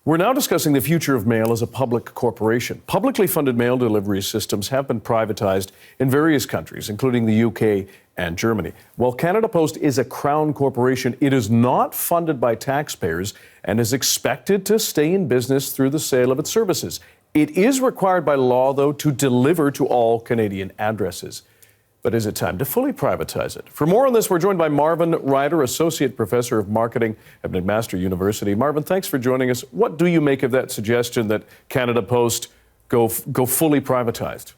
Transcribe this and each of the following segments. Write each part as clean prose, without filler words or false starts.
We're now discussing the future of mail as a public corporation. Publicly funded mail delivery systems have been privatized in various countries, including the UK and Germany. While Canada Post is a crown corporation, it is not funded by taxpayers and is expected to stay in business through the sale of its services. It is required by law, though, to deliver to all Canadian addresses. But is it time to fully privatize it? For more on this, we're joined by Marvin Ryder, Associate Professor of Marketing at McMaster University. Marvin, thanks for joining us. What do you make of that suggestion that Canada Post go fully privatized?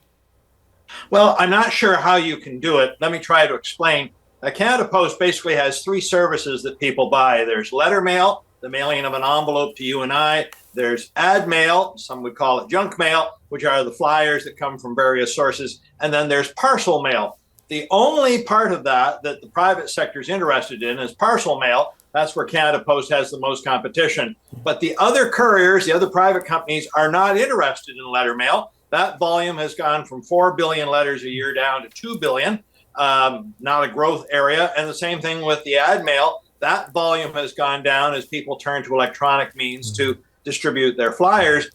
Well, I'm not sure how you can do it. Let me try to explain. Canada Post basically has three services that people buy. There's letter mail, the mailing of an envelope to you and I. There's ad mail, some would call it junk mail, which are the flyers that come from various sources. And then there's parcel mail. The only part of that the private sector is interested in is parcel mail. That's where Canada Post has the most competition. But the other couriers, the other private companies, are not interested in letter mail. That volume has gone from 4 billion letters a year down to 2 billion, not a growth area. And the same thing with the ad mail. That volume has gone down as people turn to electronic means to distribute their flyers.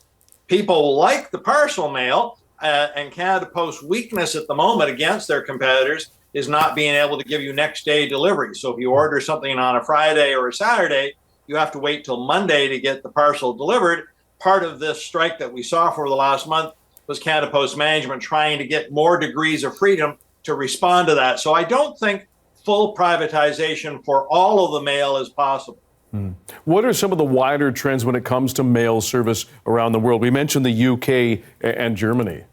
People like the parcel mail, and Canada Post's weakness at the moment against their competitors is not being able to give you next day delivery. So if you order something on a Friday or a Saturday, you have to wait till Monday to get the parcel delivered. Part of this strike that we saw for the last month was Canada Post management trying to get more degrees of freedom to respond to that. So I don't think full privatization for all of the mail is possible. What are some of the wider trends when it comes to mail service around the world? We mentioned the UK and Germany.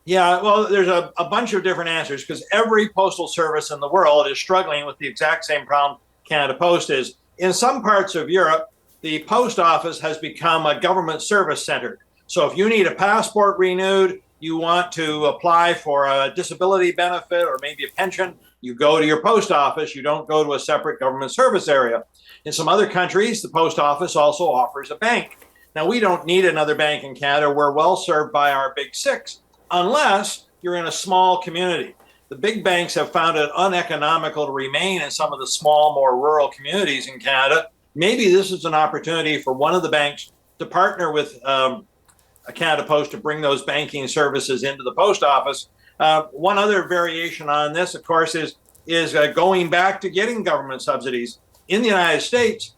Yeah, well, there's a bunch of different answers because every postal service in the world is struggling with the exact same problem Canada Post is. In some parts of Europe, the post office has become a government service center. So if you need a passport renewed, you want to apply for a disability benefit or maybe a pension, you go to your post office. You don't go to a separate government service area. In some other countries, the post office also offers a bank. Now, we don't need another bank in Canada. We're well served by our big six, unless you're in a small community. The big banks have found it uneconomical to remain in some of the small, more rural communities in Canada. Maybe this is an opportunity for one of the banks to partner with Canada Post to bring those banking services into the post office. One other variation on this, of course, is going back to getting government subsidies. In the United States,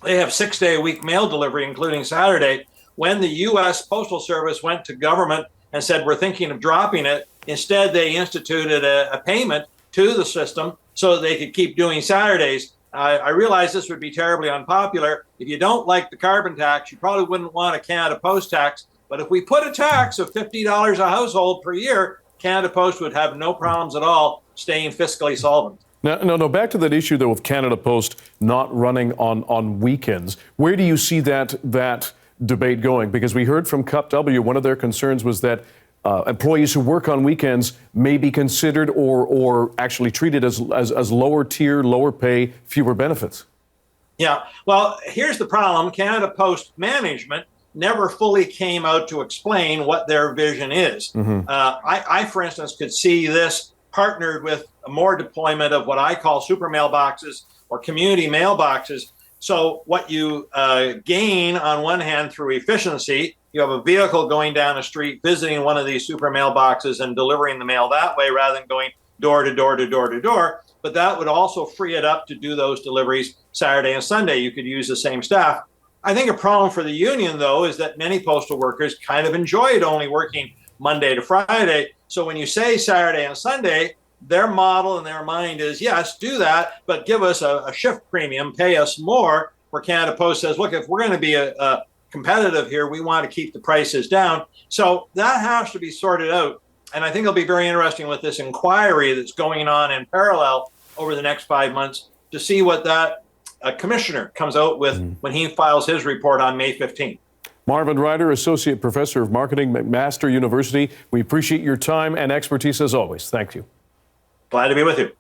they have 6-day-a-week mail delivery, including Saturday. When the U.S. Postal Service went to government and said, we're thinking of dropping it, instead they instituted a payment to the system so that they could keep doing Saturdays. I realize this would be terribly unpopular. If you don't like the carbon tax, you probably wouldn't want a Canada Post tax. But if we put a tax of $50 a household per year, Canada Post would have no problems at all staying fiscally solvent. No, back to that issue, though, of Canada Post not running on weekends. Where do you see that debate going? Because we heard from Cup W, one of their concerns was that employees who work on weekends may be considered or actually treated as lower tier, lower pay, fewer benefits. Yeah, well, here's the problem. Canada Post management never fully came out to explain what their vision is. I, for instance, could see this partnered with more deployment of what I call super mailboxes or community mailboxes. So what you gain on one hand through efficiency, you have a vehicle going down a street, visiting one of these super mailboxes and delivering the mail that way rather than going door to door to door to door. But that would also free it up to do those deliveries Saturday and Sunday. You could use the same staff. I think a problem for the union, though, is that many postal workers kind of enjoyed only working Monday to Friday. So when you say Saturday and Sunday, their model in their mind is, yes, do that, but give us a shift premium, pay us more. Where Canada Post says, look, if we're going to be competitive here, we want to keep the prices down. So that has to be sorted out. And I think it'll be very interesting with this inquiry that's going on in parallel over the next 5 months to see what that commissioner comes out with when he files his report on May 15th. Marvin Ryder, Associate Professor of Marketing, McMaster University. We appreciate your time and expertise as always. Thank you. Glad to be with you.